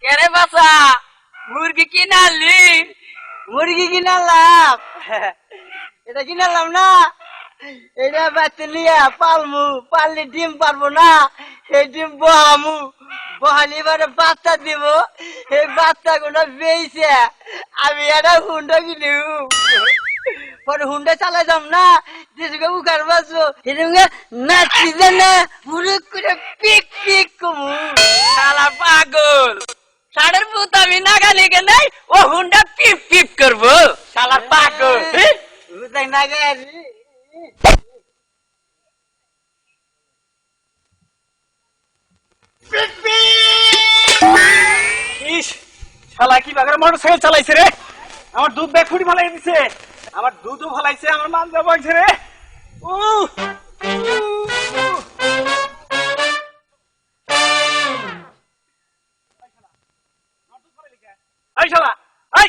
কেরে বাসা মুরগি কিনালি? মুরগি কিনালাম, এটা কিনালাম না, এটা বাচ্চা লিয়া পালমু, পাললে ডিম পারবো না, এই ডিম বহামু, বহালি এবারে বাচ্চা দিব, এই বাচ্চা গুলো বেইছে আমি একটা হুন্ডা কিনি, পরে হুন্ডা চালাই যাম না, যেসুকে উকার বাঁচবো সেসঙ্গে নাচি না মুরুক করে পিক পিক কমু। শালা পাগল, ষাঁড়ের ভূত আমি নাগালি গেলে ও হুন্ডা পিপ পিপ করবো। শালা পাগল। বুঝাই না গাড়ি ইস, শালা কি বাগারে মোটরসাইকেল চালাইছে রে, আমার দুধ ব্যাগ ফুটি ফেলাই দিছে, আমার দুধও ফেলাইছে, আমার মানজা বইছে রে। এই শালা, এই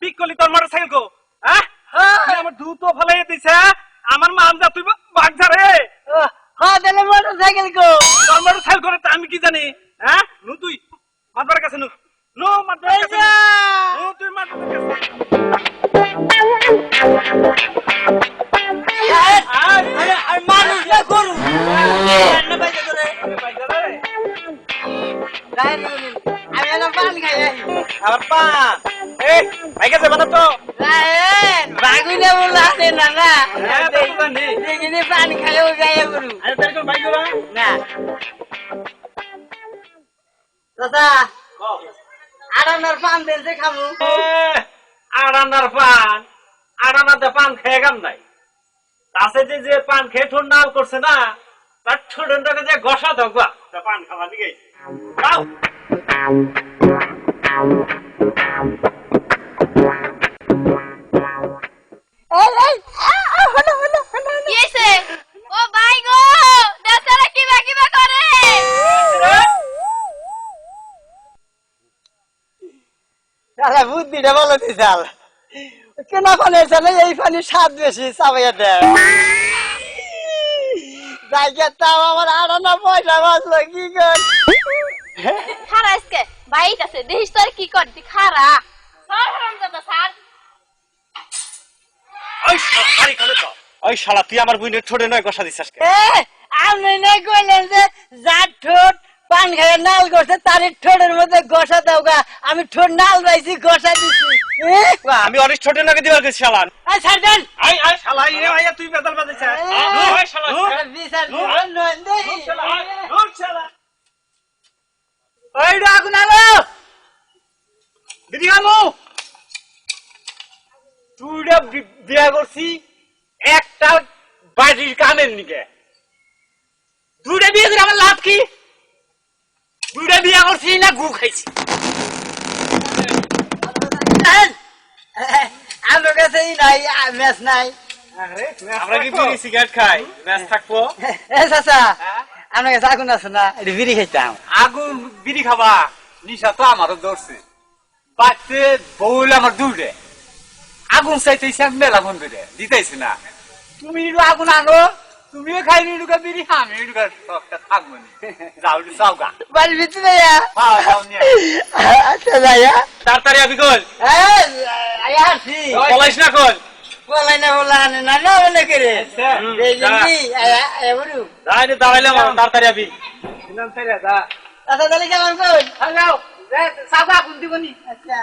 পিক করলি তোর মোটরসাইকেল কো? আমার দুধও ফেলাই দিছে, আমার মানজা তুই বাগজা রে। হ্যাঁ তাহলে মোটরসাইকেল কো? তোর মোটরসাইকেল করে আমি কি জানি? হ্যাঁ নু তুই মাতবার কাছে নু, নু মাতবার কাছে নু, তুই মাতবার মানুষ না করু আমি এলাম পান খাই আবার পান। এই ভাইকে যাবে না তো? বাগুনে বললে না না হ্যাঁ দেখবানি দেখিনি পান খাইও গায়ে গরু আরে তাই কোন বাইক না না দাদা আড়ানোর পান দিয়েছে খামু আড়ানার পান, আড়ানাতে পান খেয়ে গাম নাই, তাছে যে পান খেয়ে ঠোঁট নাল করছে না, তার ঠোঁটটাকে যে গসা দাও গা, তা পান খাওয়া দিকে যাও। কি হইছে? ও ভাই গো, দেশরা কিবা কিবা করে। সারা বুদ্ধিটা বলো দিশাল কেন পানি চলে এই পানি স্বাদ বেশি চাবাইয়া দেয় জায়গা তাও আমার আড়ানা পয়সা বাঁচলো কি কর খারা আজকে বাইট আছে, দেখিস তোর কি করতি খারা। সর হারামজাদা স্যার। ওই শালা খালে তো, ওই শালা তুই আমার বুইনের ঠোঁটে নয় গসা দিছিস কে? আপনি নাই কইলেন যে যার ঠোঁট পান খাইয়ে নাল করছে তার ঠোঁটের মধ্যে গসা দাও গা, আমি ঠোঁট নাল পাইছি গসা দিছি আমি অনেক ঠোঁটে নাকি দিবার গেছি শালা। ছাড়বেন আই আই শালা ইরে ভাইয়া তুই বেদাল বাজাইছ। ওই শালা বিচার নয় দেখি ওই শালা ওই আগুন আলো দিদি আমু তুইটা বিয়া করছি একটা বাড়ির কামের নিকে, দুইটা বিয়ে করে আমার লাভ কি? দুইটা বিয়া করছি না গু খাইছি? আমার কাছে নাই ম্যাচ নাই আমরা কি বিড়ি সিগারেট খাই, ম্যাচ থাকবো? এ চাচা আমার কাছে আগুন আছে না এটা বিড়ি খাইতাম আগুন বিড়ি খাবা নিশা তো আমারও ধরছে, বাচ্চে বউল আমার দূরে আগুন চাইতেছি আমি মেলা বন্ধু রে দিতেছি না, তুমি একটু আগুন আনো, তুমিও খাই নি ঢুকা বিড়ি, আমি ঢুকা সবটা থাকবো নি, যাও যাও গা বাড়ির ভিতরে আচ্ছা যাইয়া তাড়াতাড়ি আবি কল, আসছি পলাইস না কল, বলাই না বলা না না মনে করে দাঁড়াইলাম তাড়াতাড়ি আবি। আচ্ছা তাহলে কেমন কই সাবা আগুন দিব নি আচ্ছা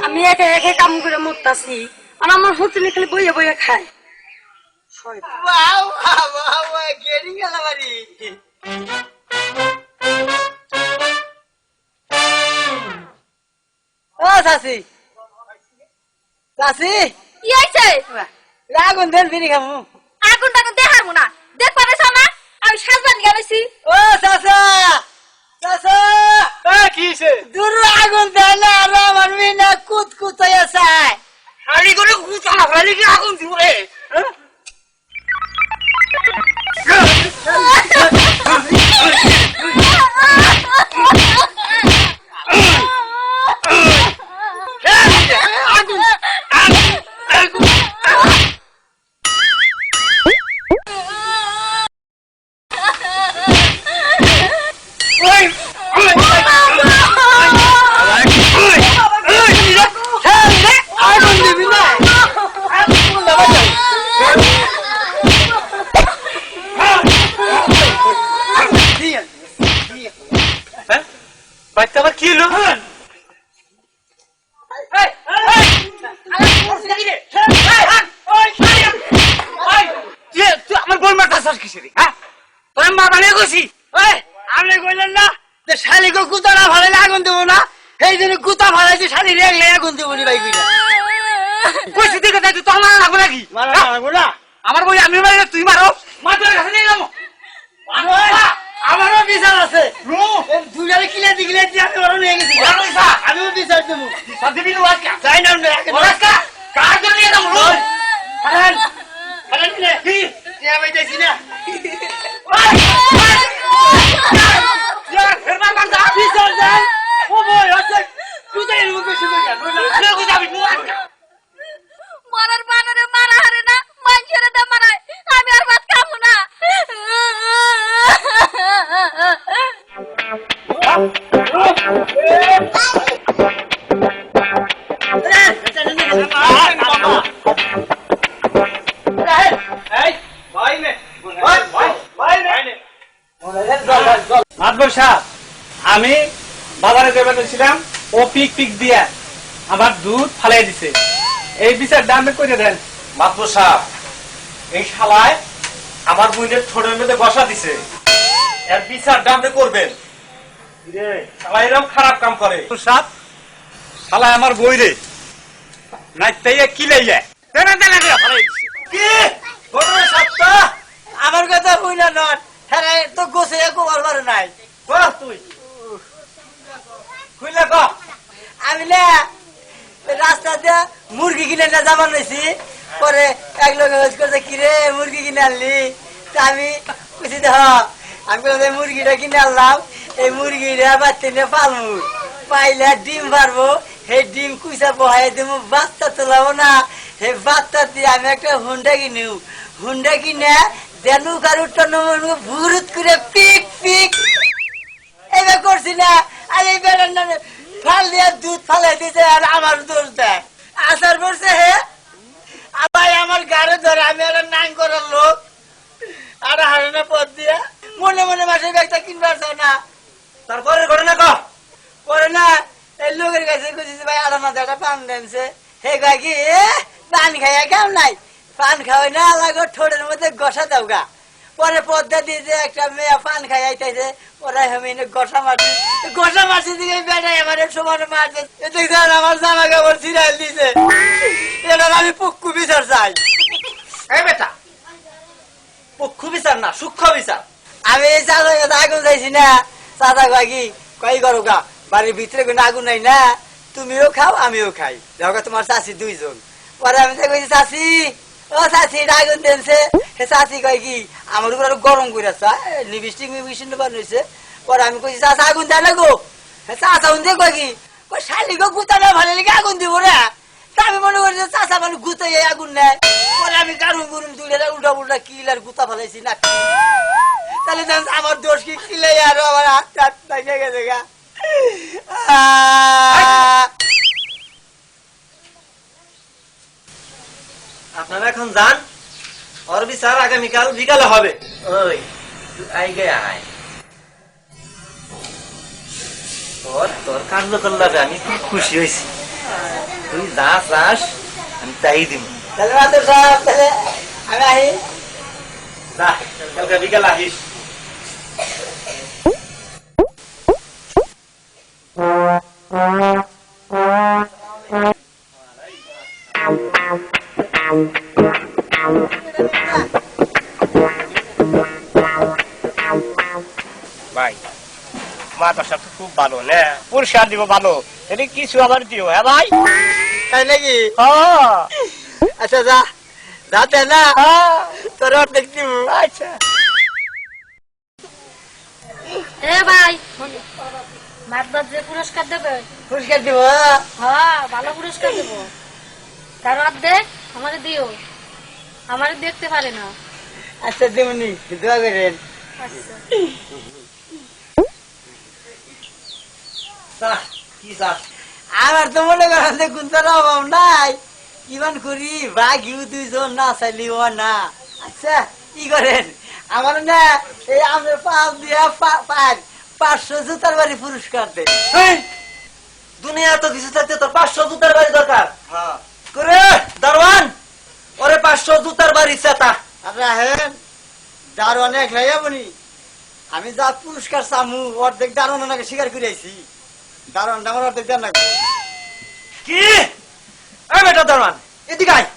আমি একে একে কাম করে মরতাছি আর আমার হোটেলে খালি বইয়ে বইয়ে খায়। গেড়ি গেল বাড়ি ও চাষি চাষি কি হইছে? আগুন দেন বিড়ি খামু আগুন টাগুন দেখাবো না, দেখ পারেছ না আমি সাজবান গেলেছি। ও চাষা চাষা কি হয়েছে? দূর আগুন দেয় না আর আমার মিনা কুত কুতাইয়া চায় শাড়ি করে কুচা না শাড়ি কি আগুন দিব রে? কিসের হ্যাঁ তোর মা বানিয়ে গেছি ওই আপনি কইলেন না যে শালিকে গুতাটা ভাড়াইলে আগুন দেবো না এই জন্য গুতা ভাড়াইছে শালি রেগলে আগুন দেবো নি ভাই কইলা কইছি দিকে যাই তো আমার লাগবে নাকি মারা হ্যাঁ? লাগবো না আমার বই আমি মারি তুই মারো মা তোর কাছে নিয়ে যাবো আমারও বিচার আছে দুজারে কিলে দিলে আমি ওরা নিয়ে গেছি আমিও বিচার দেবো সাদিবি নো আজকে যাই না ওরাসকা কার জন্য নিয়ে যাবো হারান হারান কিনে কি টিয়া বাইতেছি না यार फिर मैं बंदा বিচার যাই ও বই আছে তুই মুখে শুনে যা मैं को जाबी नु মরার বানরে মারা হারে না মানুষের দা মারায় আমি আর ভাত খাবো না মাতবর সাহেব আমি বাজারে যাবে ছিলাম ও পিক পিক দিয়া আমার দুধ ফালাই দিছে এই বিচার দামে করে দেন মাতবর সাহেব এই শালায় আমার বইনের ঠোঁটের মধ্যে বসা দিছে এর বিচার দামে করবেন রে শালা এরকম খারাপ কাম করে সাত শালা আমার বই রে নাইতাইয়া কি লাইয়া দেনা দেনা করে ফালাই দিছে কি ঘটনা সত্য আমার কথা হইল নট হ্যাঁ তো গোছে একো বলবার নাই তুই কইলা ক আমি না রাস্তা দিয়ে মুরগি কিনে না যাবার রয়েছি পরে এক লোক হোজ করছে কিরে মুরগি কিনে আনলি তা আমি বুঝি দেখ আমি বললাম এই মুরগিটা কিনে আনলাম এই মুরগিটা বাচ্চা নিয়ে পালমু পাইলে ডিম পারবো সেই ডিম কুইসা বহাই দেবো বাচ্চা তোলাবো না সেই বাচ্চা দিয়ে আমি একটা হুন্ডা কিনিও হুন্ডা কিনে দেনু কারু টনমনু ভুরুত করে পিক পিক এইবার করছি না আর এই বেড়ার নামে ফাল দিয়ে দুধ ফালাই দিতে আর আমার দোষ দেয় আসার পড়ছে হে আবার আমার গাড়ি ধরে আমি একটা নাং করার লোক আর হারানো পথ দিয়ে মনে মনে মাসের ব্যাগটা কিনবার চাও না তারপরে ঘটনা ক পরে না এই লোকের কাছে খুঁজেছি ভাই 8,000 পান দেনছে হে গাই কি পান খাইয়া কেউ নাই পান খাওয়াই না লাগো ঠোঁটের মধ্যে গসা দাও গা পরে পদ্মা দিয়ে একটা মেয়ে পান খাই আইতেছে ওরা আমি গসা মারছি দিকে বেটাই আমার সমান মারছে দেখতে আমার জামা কাপড় ছিড়াই দিছে এটা আমি পুক্কু বিচার চাই এই বেটা পক্ষ বিচার না সূক্ষ্ম বিচার আমি এই চাষা কাছে আগুন চাইছি না চাষা কাকি কই করো গা বাড়ির ভিতরে কোনো আগুন নাই না তুমিও খাও আমিও খাই দেখো তোমার চাষি দুইজন পরে আমি কইছি চাষি ও চাষি এটা আগুন দেনছে সে চাষি কয় কি আমার উপর আরো গরম করে লিপস্টিক মিপস্টিক বানিয়েছে পরে আমি কইছি চাষা আগুন দেয় না গো চাষা আগুন দিয়ে কয় কি শালি গো গুতা না ভালো লেগে আগুন দিব রে তা আমি মনে করি চাষা মানে গুতাই আগুন নেয় পরে আমি কারুন গুরুন তুলে উল্টা উল্টা কিলার গুতা ফেলাইছি না তাহলে আমার দোষ কি কিলে আরো আমার হাত হাত ভেঙে গেছে গা আপনারা এখন যান ওর বিচার আগামীকাল বিকালে হবে ওই আইগে আয় তোর কাণ্ড করলাবে আমি খুব খুশি হয়েছি তুই যা চাস আমি তাই দিব তাহলে মাস্টার সাহেব তাহলে আমি আহি যা কালকে বিকালে আহিস ভাই মাথা সব খুব ভালো না পুরস্কার দিব ভালো এটা কিছু আবার দিও হ্যাঁ ভাই তাই নাকি হ্যাঁ আচ্ছা যা যাতে না তোর অর্ধেক দিব আচ্ছা এ ভাই মাতবার যে পুরস্কার দেবে পুরস্কার দিব হ্যাঁ ভালো পুরস্কার দেবো তার অর্ধেক আমাকে দিও আমারে দেখতে পারে না আচ্ছা দিমনি দোয়া করেন আচ্ছা কি চাস আমার তো মনে করেন যে গুন্তার অভাব নাই কিমান করি বাঘিও দুইজন না চাইলিও না আচ্ছা কি করেন আমার না এই আমাদের পাঁচ দিয়া 500 জুতার বাড়ি পুরস্কার দেয় দুনিয়া তো কিছু থাকতে তোর 500 জুতার বাড়ি দরকার করে দারওয়ান ওরে 500 জুতার বাড়ি চাতা রাহেন দারোয়ান এক লাইয়া বনি আমি যা পুরস্কার চামু অর্ধেক দারোয়ান ওনাকে স্বীকার করে আইছি দারোয়ান আমার অর্ধেক দেন না কি এই বেটা দারোয়ান এদিকে আয়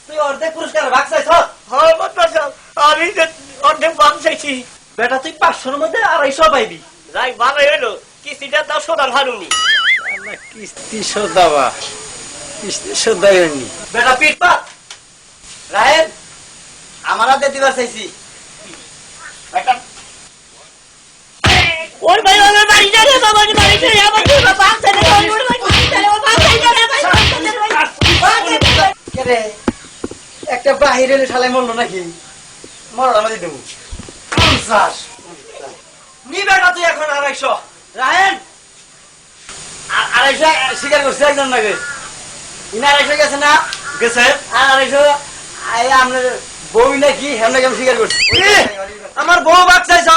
তুই অর্ধেক পুরস্কার ভাগ চাইছ হ্যাঁ মাস্টার সাহেব আমি যে অর্ধেক ভাগ চাইছি বেটা তুই 500 মধ্যে 250 পাইবি যাই ভালো হইলো কিস্তিটা দাও সোদান হারুনি কিস্তি সদাবা কিস্তি সদায়নি বেটা পিট পাত রাহেন আমার হাতে দিবার চাইছি ওই ভাই ওই বাড়ি যাবে বাবা বাড়ি যাবে আমার বাবা ছেলে ওই বাড়ি ছেলে ও বাবা যাবে কে রে একটা বাহিরে ঠালাই মরলো নাকি মরলা মাঝে দেবো 50 নি বেটা তুই এখন 250 রাহেন আড়াইশো স্বীকার করছে একজন নাকি ইনা আড়াইশো গেছে না গেছে আর আড়াইশো আপনার বই নাকি হেমনাকে আমি স্বীকার করছি আমার বউ ভাগ চাইছ